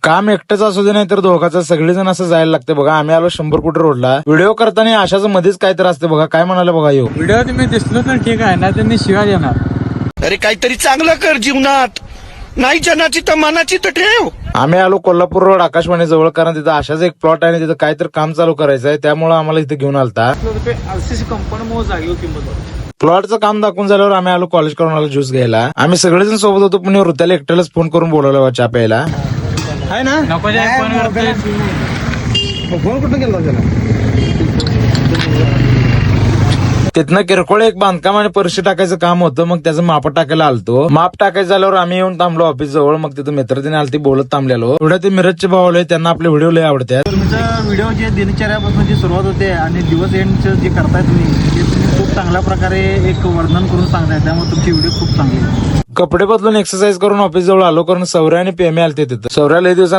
काम एकटंच असू दे नाही तर दोघाचं सगळेजण असं जायला लागते बघा. आम्ही आलो 100 कोटी रोडला. व्हिडिओ करताना अशाच मध्येच काय तर असते बघा. काय म्हणाले बघा येऊ व्हिडिओ तुम्ही दिसलो तर ठीक आहे ना, त्यांनी शिवाय देणार. अरे काहीतरी चांगलं कर जीवनात, नाही जनाची तर मनाची तर ठेव. आम्ही आलो कोल्हापूर रोड आकाशवाणी जवळ, कारण तिथं अशाच एक प्लॉट आहे आणि तिथं काय तर काम चालू करायचं आहे. त्यामुळे आम्हाला इथे घेऊन आलता. आरसीसी कंपाऊंड मुळे जागेवर किंमत. प्लॉटचं काम दाखवून झाल्यावर आम्ही आलो कॉलेज करून आलो ज्यूस घ्यायला. आम्ही सगळेजण सोबत होतो, पण वृत्याला एकट्यालाच फोन करून बोलवलं चहा प्यायला. आहे ना, नको फोन करतोय. फोन कुठं केला त्याला? तिथनं किरकोळ एक बांधकाम आणि परशी टाकायचं काम होतं. मग त्याचं माप टाकायला आलतो. माप टाकायचं झाल्यावर आम्ही येऊन थांबलो ऑफिस जवळ. मग तिथं मित्रदिने आलती, बोलत थांबलेलो. एवढ्या ते मिरजचे भावले, त्यांना आपले व्हिडिओ लय आवडतात. तुमचं व्हिडिओ जे दिनचर्यापासून जी सुरुवात होते आणि दिवस एंडचं जे करताय तुम्ही, ते तुम्ही खूप चांगल्या प्रकारे एक वर्णन करून सांगताय. त्यामुळे तुमची व्हिडिओ खूप चांगली आहे. कपडे बदलून एक्सरसाइज करून ऑफिस जवळ आलो, कारण सौर्या आणि पेमे आलते तिथं. सौर्या लय दिवसांनी